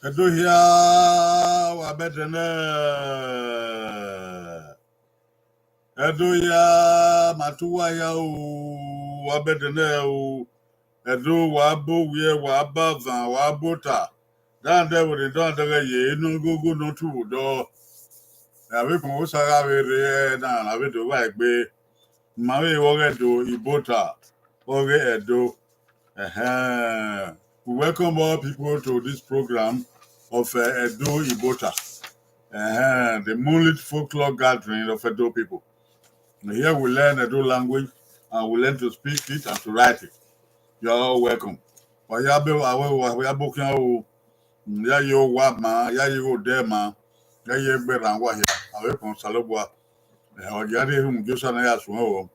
Edohia wabedene. Edoya matuwa ya o wabedene o. Edo wabo wie waba van wabota. Dande wode dande ye no gogo no tu do. Awe kon osara were na awe do wa egbe. Mawe woge do Ibota. Oghe Edo. We welcome all people to this program of Edo Ibota. The Moonlit Folklore gathering of Edo people. Here we learn Edo language and we learn to speak it and to write it. You're all welcome. Ya yo wa ma, ya yo de ma, ya ye gbe ranwa here. Awe kon salobwa. Oja de hum josa na ya sun o.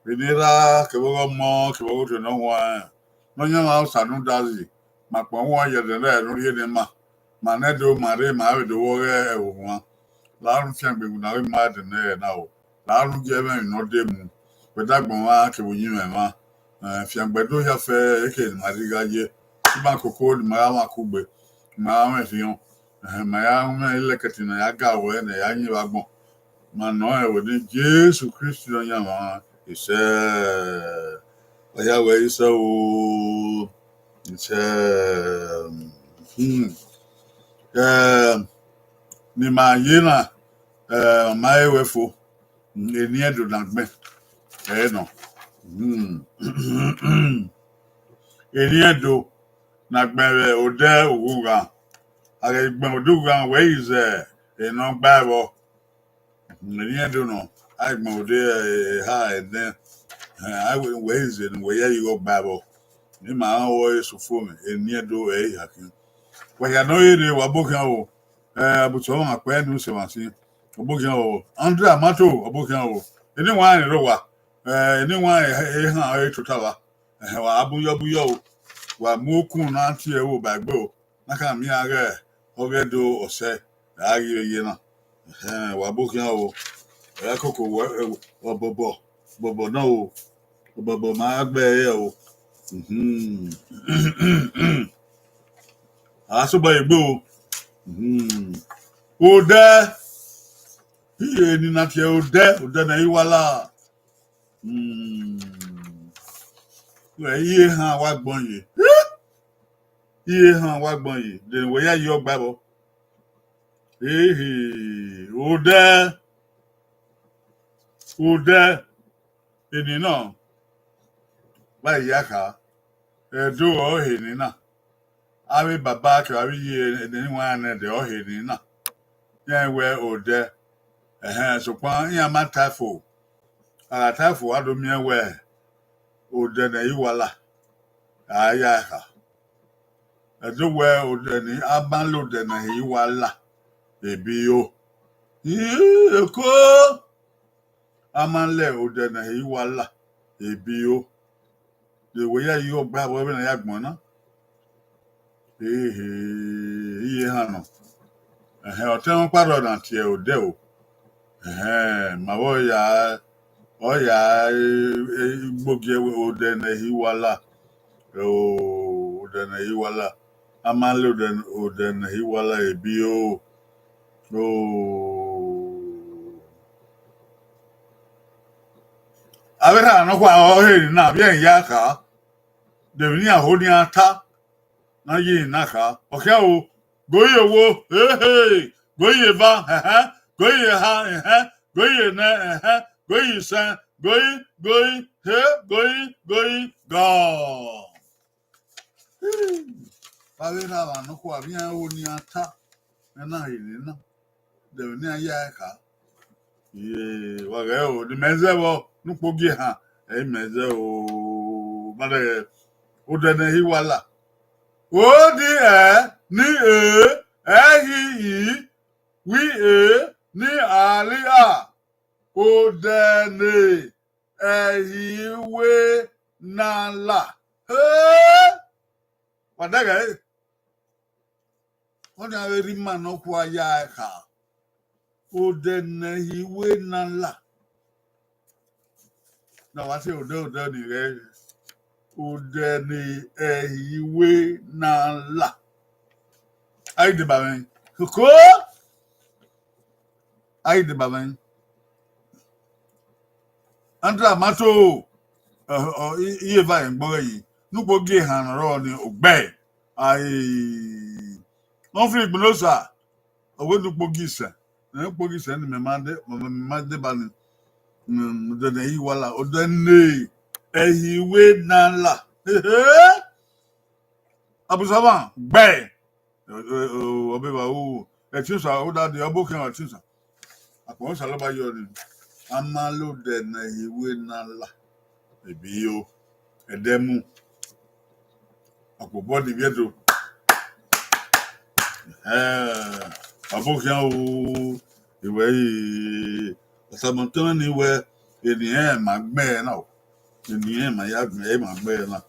Binira ke wo mo ke wo to no wa. No nya ma sanu dazi. Ma pon wa ye de na no ye de ma. Ma ne do mare ma we do wo e wo wa. La run fian gbe na we ma de na na o. La run je me no de mu. We dagbon wa ke wo yin me ma. Fian gbe do ya fe e ke ma diga je. Ti ba koko di ma wa ku gbe. Ma wa fi yon. Ma ya me ile ketina ya ga we na ya yin wa gbon. Ma no e wo ni Jesu Christ no nya ma. Ise oya we ise o. Ise ni ma yina ma ewefo eni edo dagbe no eni edo nagbere ode oguga are gbe oduga we is eno gbabo eni edo no I gbe ode ha eden I we is in we you go gbabo ni ma wo so fo eni edo hakin we ya no ere wa bokan o abuto won ape nu se wa si obokian o Andre Amato obokian o eni wa ni ro wa eni wa han totawa wa abuyo o wa mokun na ti e wo bagbe o na ka mi are ogedo ose ari ye na wa bokian o e koko bobo na o bobo ma gbe e o aso ba egbe o ode iye ni na tie ode na iwala iye han wa gbon ye iye han wa gbon ye de we ya yo gbabo ode eni na ba ya ka edo o he ni na awe baba ke awe ye eni wa na de o he ni na ya we ode so kwa ya matafo atafo adomie we ode na iwala aya ka edo we ode ni abanlo de na iwala ebi o ko amanle ode na iwala ebi o de we ya yo gba bo na ya gbon na iye hanu o te won paro na tie ode o ma wo ya gbogie ode na iwala ode na iwala amanle ode na iwala ebi o Avera no kwa o he na bien ya ka de ni ahoni ata na yi na ka o ke o goye wo goye ba goye ha goye na goye sa goye go Avera no kwa bien ahoni ata na hili de ni aya ka ye wa ga o de mezewo nupogi ha e meze o mare o de na hi wala o di ni hi wi ni ali a o de ne hi we na la wadaga wọ́n á rí mà náà kó aya ẹ̀ka ó dẹ̀nà ìwé náà là náà wá sí òde nìrẹ́ ó dẹ̀nà ìwé náà là ayé dìbà mẹ́ kókó ayé dìbà mẹ́ andra mato iye báyìí ń gbọ́rọ̀ yìí nípò gé hàn rọ̀ ní ògbẹ́ ayé wọ́n fi ìgbìmọ̀ sà owó nípò gíìsà nípò gíìsà ní mẹ́màdé bá ní ọ̀dọ̀ ẹ̀yí wàlà ọ̀dọ̀ ẹ̀nẹ́ ẹ̀yí ìwé náà là abùsàmà gbẹ́ ọ̀bẹ bá wò ẹ̀tí sà ó dáadé ọbọ̀ kí wọ́n ti sà àpò sàlọ́bà yọ ni a máa ló dẹ̀nà ìwé náà là ẹ̀bí yó ẹ̀dẹ́mú àpò bọ́ọ̀dì bíẹ́dọ̀ abokian o ìwé yìí ọ̀sàmọ̀tán ni ìwé ènìyàn máa gbẹ́ ẹ náà ènìyàn máa yá gbẹ́ ẹ máa gbẹ́ ẹ náà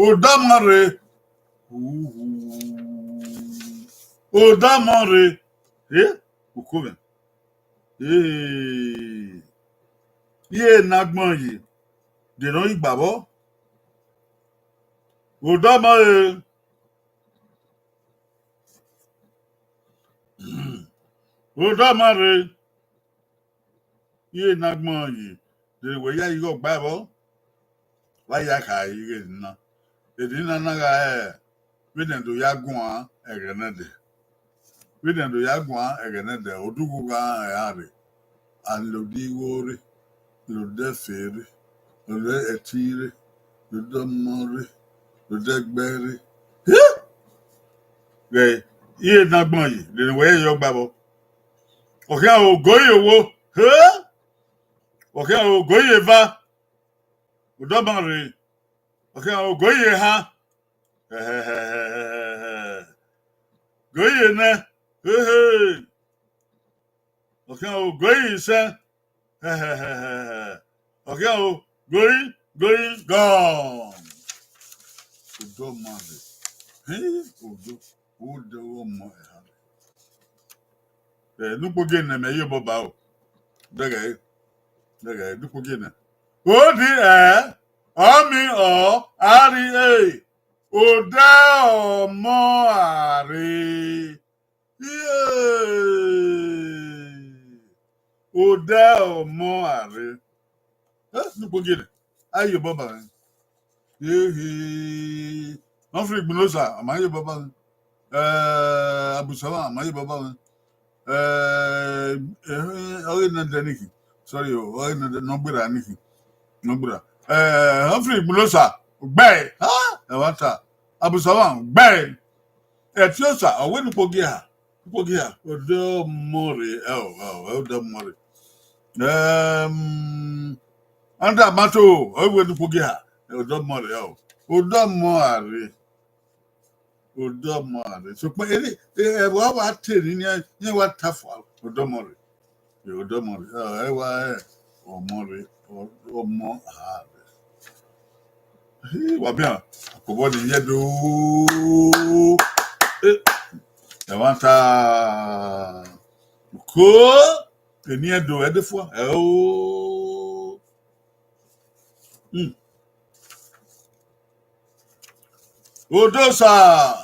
ó dámọ̀re ó dámọ̀re òkú mi yé nagbọ̀n yìí dènà ìgbàbọ̀ ó dámọ̀re. Odamare ye nagbon yi de we ya yi go gbabo wa ya ka yi na edina na ga we den do ya gun egenede we den do ya gun egenede odugu ga ya re an lo di wore lo de fere lo de etire lo de more lo de gbere ye nagbon yi de we yo gbabo Oghe ogoye wo oghe ogoye va udobanre oghe ogoye ha goye ne oghe ogoye se oghe ogoye gone udobanre odo mo nupo gene me yo boba o daga nupo gene o di omi o ari o da omo ari o da omo ari nupo gene ayo boba wọ́n fi ìgbìnlọ́sà àmáyé bàbá abùsọ́wà àmáyé bàbá ọ̀rẹ́ náà dẹ́nìkì sorry ọ̀rẹ́ náà nọ́gbìrà nìkì nọ́gbìrà wọ́n fi ìgbìnlọ́sà gbẹ́ ẹ̀wà ta abùsọ́wà gbẹ́ ẹ̀tí ọ̀sà ọ̀wẹ́ nípògì hà ọ̀dọ́ mọ́rẹ̀ ọ̀dọ́ mọ́rẹ̀ ọ̀dọ́ àmàtò ọ̀wẹ́ nípògì hà ọ̀dọ́ mọ́rẹ̀ ọ̀dọ́ mọ́rẹ̀ Odomore. So, but what I tell you, what tough Odomore. Odomore. Or more or more. What bien? What did you do? I want to go. And you do it for Odosa.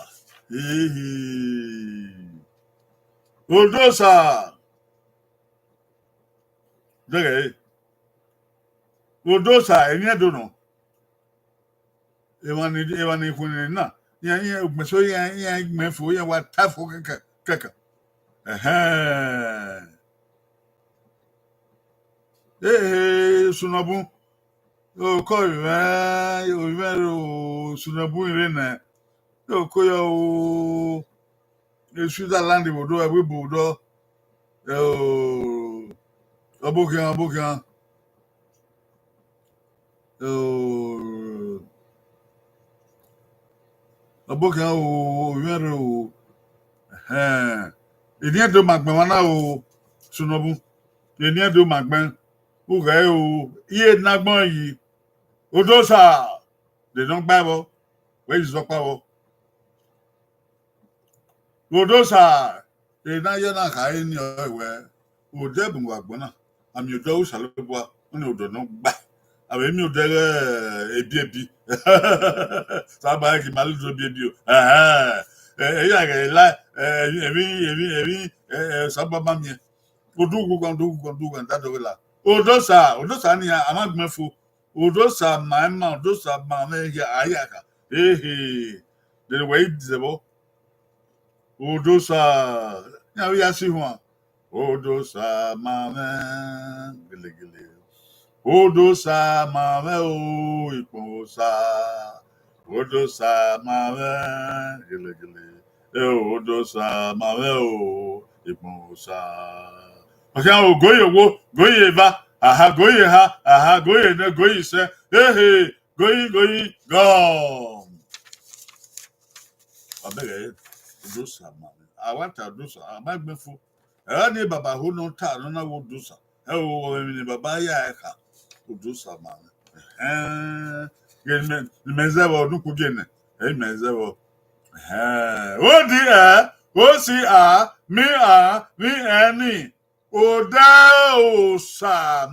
Odosa. Dege. Odosa enye do no. Ewani kuni na. Ya meso ya mefo ya wa tafo kaka. Sunabu. O ko iwe sunabu ire na. Okoya o Switzerland Ibodo every Bodo. Oh, Abokan. Oh, Abokan. Oh, Yero. Ìdí ẹ̀dùn màgbẹ̀ wọn náà o Tinubu ìdí ẹ̀dùn màgbẹ̀ òkè o iye nagbọ́n yìí odòsà dèdán gbàbọ̀ wẹ́yì sọ́pàwọ̀ odòsà ìdá yẹn náà kàáyé ní ọ̀ẹ̀wẹ̀ òdẹ́ ẹ̀bùn wàgbọ́n náà àmì òdò òsà ló bọ́ wọn ni òdò náà gbà àwọn èmi ò dẹ́rẹ́ ebi sábà kì í máa lóṣù ebi o èyí àgẹ̀rẹ̀ láì èmi sábà máa mi odugugan dadowela odosa ni amagbefo odosa maima odosa mameya ayaka de way dizebo odosa ya ya si ho odosa mame gele odosa mame o iposa odosa mame gele odosa mame o iposa. Okay, oh, goye va, aha, goye ha, aha, goye ne, goye se, hey, goye, go. I beg do some, man. I want to do so. I might be full. I need Baba who no time, no, I will do so. Oh, Baba, yeah, do some, man. The Mezavo, no cooking, hey, Mezavo. Oh, dear, oh, see, me, any. Oda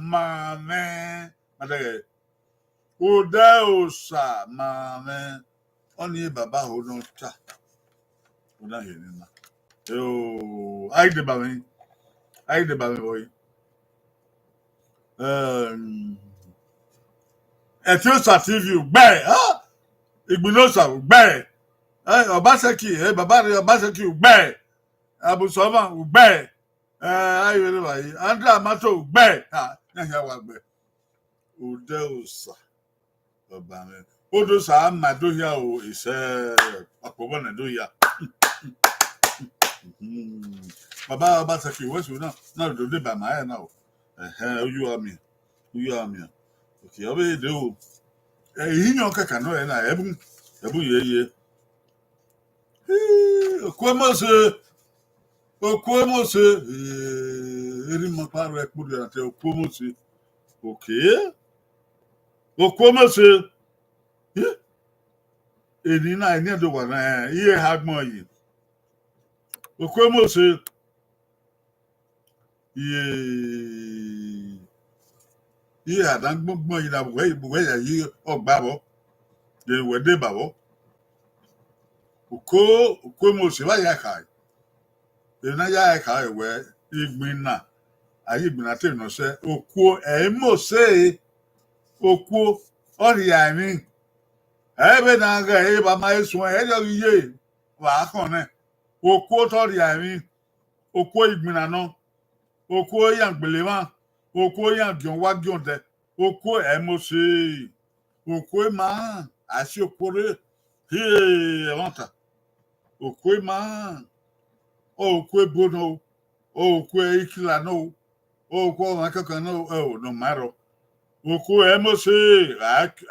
mame. Oda mame. Only Baba who don't chat. Oda Yenina. Oh, I the Bami boy. A few TV, bay, huh? Ignosa, bay. Obaseki, Baba, Obaseki, bay. Abu Soma, bay. Ayé ló wà yìí andra amato gbẹ ẹhẹ wà gbẹ òde òsà ọba mi odòsà amadóhìá o ìṣe ọpọbọ nàdóhìá bàbá Ọbaṣẹ́kì ìwẹsù náà lòdì bàmá ẹ náà o oyú àmì òkè ọbẹ èdè o èyí yàn kẹkẹ náà ẹ náà ẹbùn yẹyẹ Okwemose, eri maparo ekpuru ate okwemose. Okay. Okwemose. Eni na eni do wa na iye hagbon yi. Okwemose. Iye adan gbon yi na we ya yi ogbabo. De we de babo. Okwemose wa ya kai. Ena ya ka ewe igbin na ayi igbin ate no se okuo emose okuo ori ani ebe na ga e ba ma esun e yo ye wa kan na okuo to ri ani okuo igbin na no okuo yan gbelewa okuo yan gion wa gion de okuo emose okuo ma asi okore he wanta okuo ma okwe bono okwe ikila no okwe makaka no no matter okwe emose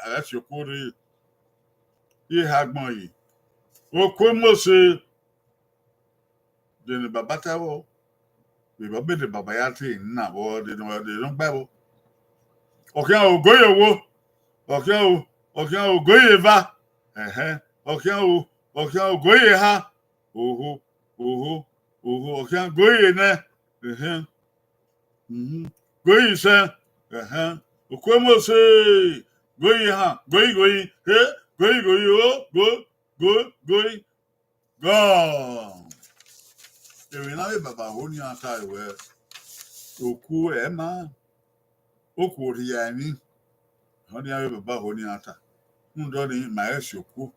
agasi okore ye hagbon yi okwe mose de ne babata wo be babe de babayati na wo de no gba wo okan ogoye wo okan ogoye va okan ogoye ha oho okay, goye ne. Goye se. Okwemose. Goye ha. Goye. He. Goye. Oh. Goye. Go. Ewe na we baba honi ata ewe. Oku ema. Oku ori ya ni. Honi ya we baba honi ata. Ndo ni ma esi oku.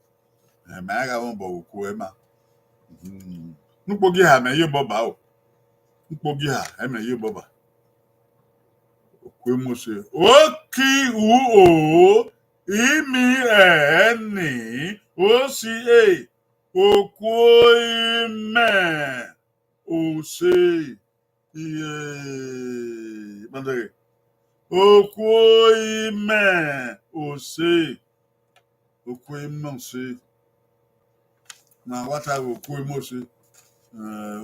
Ma ga won bo oku ema. Nkpogi ha meye boba o. Nkpogi ha emeye boba. Okwemose. Oki u o imi eni o si e Okoime ose iye mandare. Okoime ose na wata okoime ose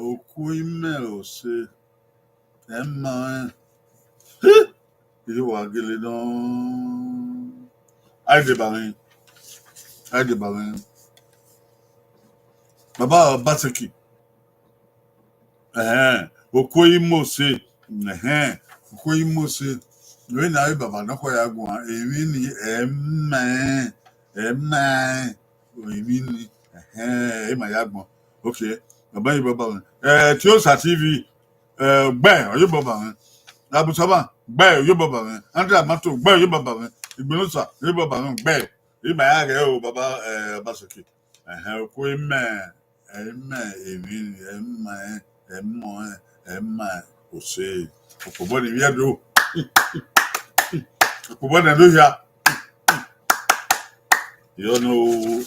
okoime ose emma ile wa gele don aide barin baba baseki okoime ose okoime ose we na ai baba na kwa ya gun emi ni emma emi ni e ma ya gbon okay baba yi baba tí ó sa tv gbe oyo baba Abu Saba, gbe yo baba mi. Andra Mato, gbe yo baba mi. Igbonusa, yo baba mi, gbe. Iba ya re o baba Basoki. Ko ema o se. Opobo ni viedo. Opobo na do ya. Yo no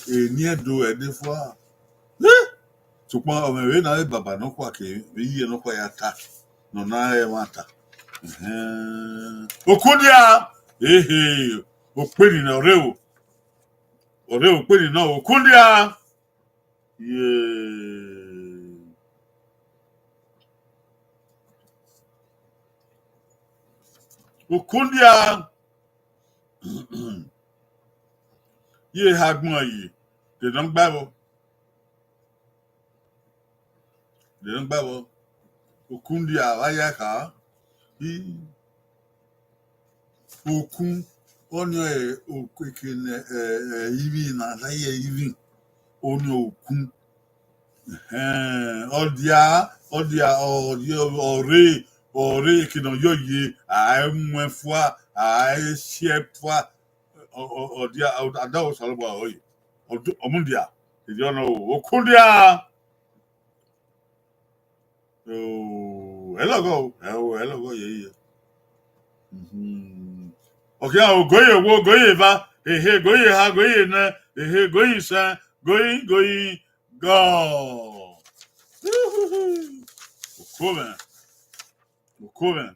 eni edo edefo. Tukwa o me na baba no kwa ke, yi no kwa ya ta. No na e mata. Okundia okpeni na ore okpeni na okundia okundia ye hagbon yi de don gbabo okundia waya ka okun onyo okekene ibi na laye ibi onyo okun odia ore kino yoye aemwefua aesiefua odia adawo salwa oyi omundia ijono okundia hello ye okay goye va goye ha goye na goye sa goye go Okoven.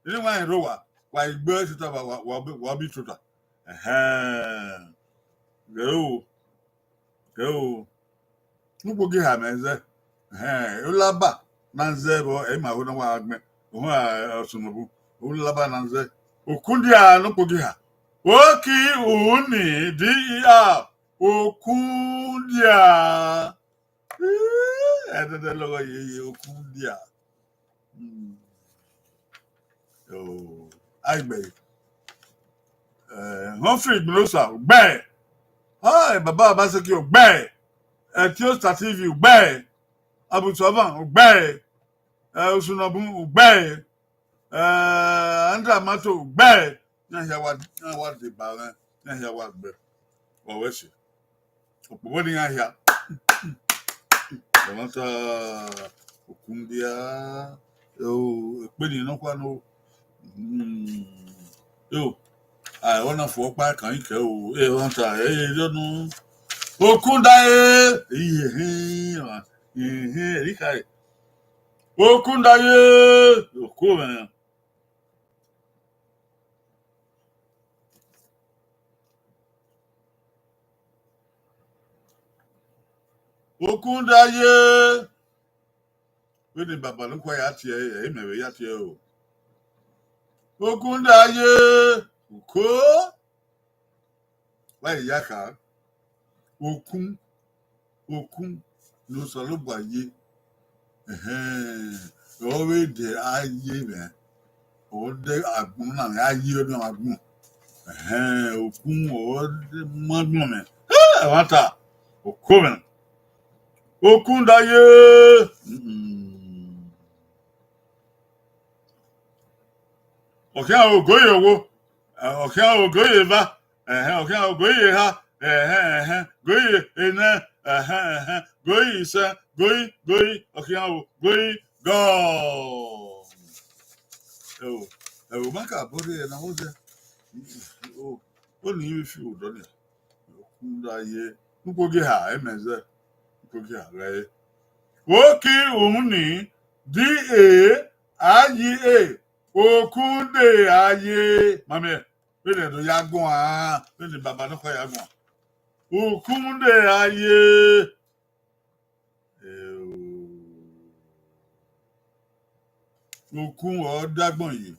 Ini wa rowa. Wa igbe sita wa bi tuta. Go. Nugo gi ha meze. Ulaba na nze bo e ma ho na wa agme. Ho a osunubu. Ulaba na nze. Okundia nugo gi ha. Oki uni dia. Okundia. Logo ye okundia. Aigbe. Humphrey Igbonosa, gbe. Baba Baseki, gbe. Tiosta TV, gbe. Abu Saba, gbe. Osunobun, gbe. Andra Mato, gbe. Na ya de ba na ya wa gbe. Wa wese. Opobo ni ya. Wanta okundia. Pe ni no kwa no. I wanna for pa kan ike o won ta lonu okundaye rikai okundaye okumen okundaye we ni baba lo kwa ya tie e mewe ya tie o okundaye uko wa ya ka okun no so lo gbaye owe de aye me o de agun na aye o na agun okun o de magun me wanta okomen okundaye ogoye owo ogoye ba ogoye ha goye ena goye isa goye goye go maka bore na wo de o ni fi odo ni okundaye nugo ge ha emeze Kokia, right? Oki Umni DAIA Okunde Aye. Mame, when the Yagua, when the Babano Yagua. Okunde Aye. Okun or Dagbon yi.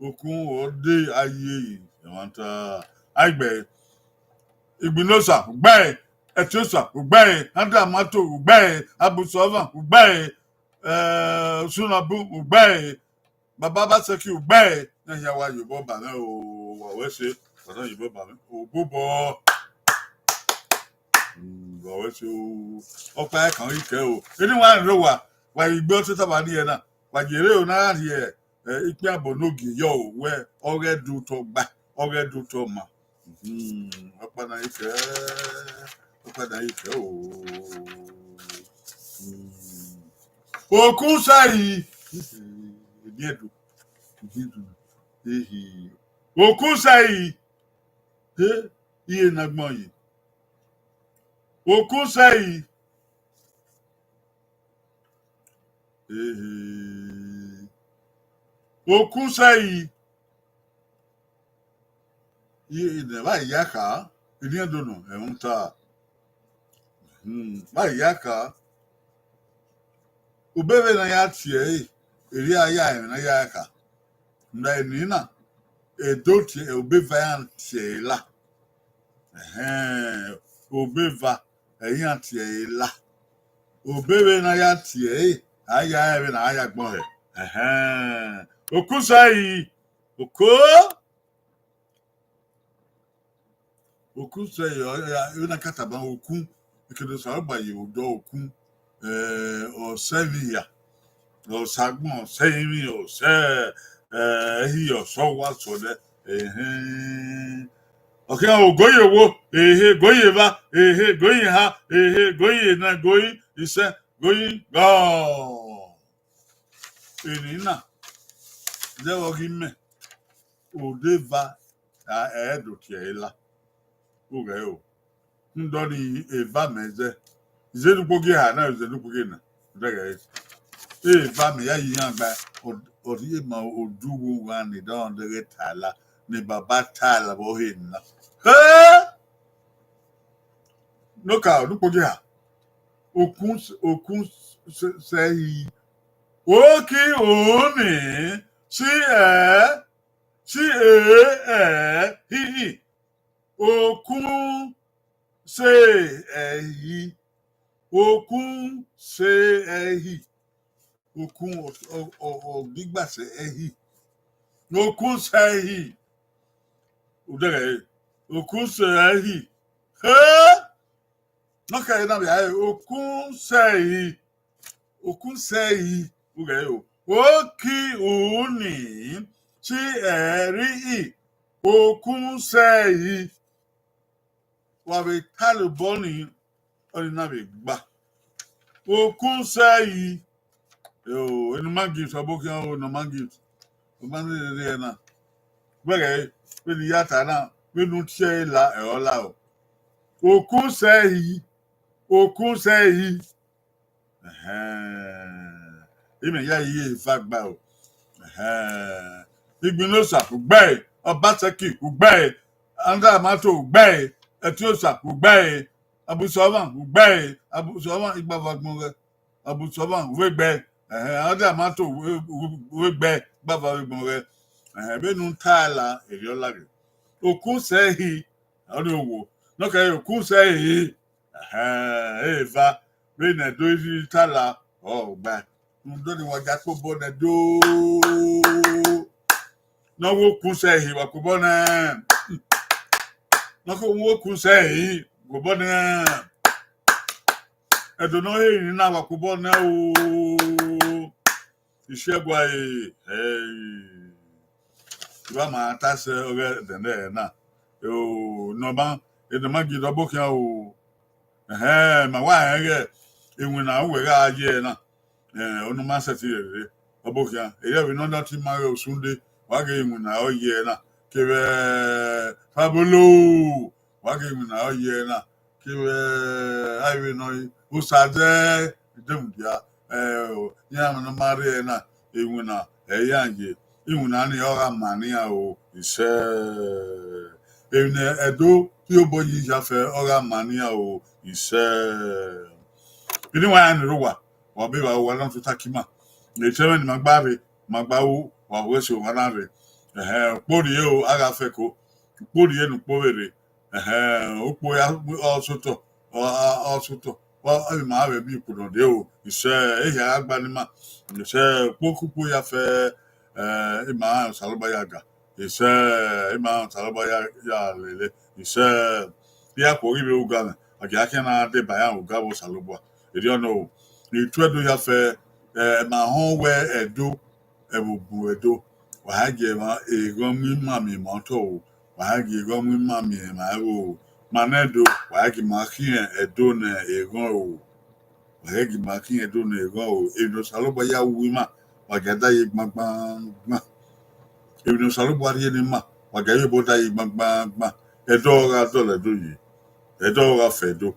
Okun or de Aye yi. Yawanta. Agbe. Igbinosa, Ugbe. Etiosa, Ugbe. Anda Mato, Ugbe. Abusova, Ugbe. Sunabu, Ugbe. Baba Seki, Ugbe. Na yawa Yobo Bane o Wawese. Bana Yobo Bane. Obobo. Wawese o. Opa kan ike o. Anyone know what? Why you built it about here now? Why you real now here? Ikpe abonogi yo where Oghe do to back. Oghe do to ma. Opa na ike. Opa na ike o. Okun sai. Diedu. Okun sai. Iye nagbon yi. Okun sai. Okun sai. Iye ne ba yaka. Ilian dono. Unta. Ba yaka. Ubebe na ya tie. Iri aya na yaka. Na enina. Edoti obeva ya tie la. Obeva eyan tie la. Obebe na ya tie aya ebe na aya gbon he. Okusai okusai yo na kataba okun ikedo sa gba ye odo okun o sevilla o sagbon seyin o se hi o so wa so de okay, goye wo, goye ba, goye ha, goye na goye, ise, goye, go. Enina, de ogime, odeva, do tiela, o. Ndoni eva meze, zenu pogi ha na, zenu pogi na, dege. Eva me ya yiyan ba, odi ma oduwo wa ni don de tala, ni baba tala bo hinna. No ka no pogi ha. Okun sei. Oki oni hi. Okun sei. Okun sei. Okun o digba sei. Okun sei. Udere. Okun sei. Okay, na bia okun sei okay o oki uni ti eri okun sei wa be taluboni oni na be gba okun sei yo enu mangi so bokian o no mangi o man de na bere we ni yata na we nu tie la e ola o okun sei Even ya ye fagba o. Igbinosa ugbe, Obaseki ugbe, Anda Mato ugbe, Etiosa ugbe, Abusovan ugbe, Abusovan igbavagbon Abusovan wegbe, Anda Mato wegbe, gbavagbon re. Benu tala eriolage. Okun sehi, odowo. Noka okun sehi. Eva bene doji tala gba ndo ni waja ko bona do no wo kun se hi wa ko bona no ko wo kun se hi go bona e do no hi ni na wa ko bona o isegwa wa ma ta se oge de na no ba e de ma gi do bo kan o ma wa ege enwe na we ga aje na onu ma se ti re obokia eye we no that mare osunde wa ga enwe na oye na kebe fabolo wa ga enwe na oye na I will know who said there, don't ya, Yam and Mariana, even a yangi, even any other mania, is even a do, your body have other mania, is you know why I'm Rowa, or be I want to Takima. The chairman Magbawu, or Wessu Wanave, Podio, Agafeco, Podian Poveri, Upoya also to, or also to, well, I might be put on the you say, Agbanima, you say, Pokupuya fair, Ima Salabayaga, you say, Ima Salabaya, you say, yeah, for you, Uganda, I can add the Bayan Ugabo Salubwa. You don't know. You try to have my home where a do a buedo. Why gave a gummy mammy motto. Why give gummy mammy and my own. Manedo, why give my here a donor a go. Why give my king a donor a go. If no salubaya woman, or get a magma. If no salubari anymore, or get a bota magma. A dog at all, do you? A dog of Fedo.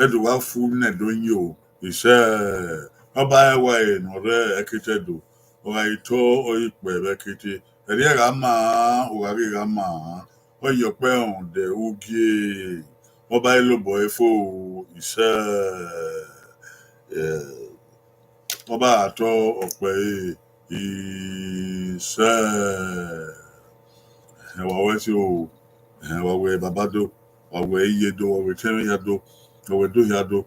Edward Food doing you. He said, Ọba ẹwà ọ̀rẹ́ ẹ̀kẹ́tẹ́ ọ̀rọ̀ ìtọ́ ọ̀yìpẹ̀ ẹ̀kẹ́tẹ́ ẹ̀rí ẹ̀rá máa ọ̀rárí ẹ̀rá máa ọ̀yọ̀pẹ̀ ọ̀dẹ̀ ogie ọba ẹlòbọ̀ ẹ̀fọ́ ìṣẹ́ ọba àtọ́ ọ̀pẹ̀ ìṣẹ́ ẹ̀wàwẹ́ tí o ẹ̀wàwẹ́ babadó ọ̀wẹ́ iyedo ọ̀wẹ́ tẹ́rìnyàdó ọ̀wẹ́ dóyàdó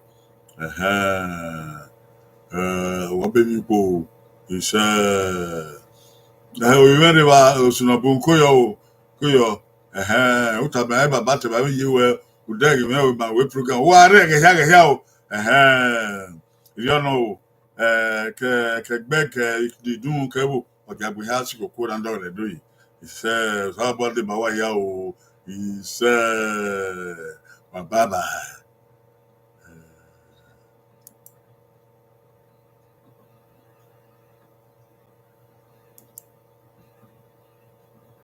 wabemipo is remember Sunabun Koyo, Utaba Bata, you were with my web program. What I hell, you know, Quebec, the Doom Cable, or Gabi has to go quote under the doing. He says, how about the Bawaya? He said, Baba.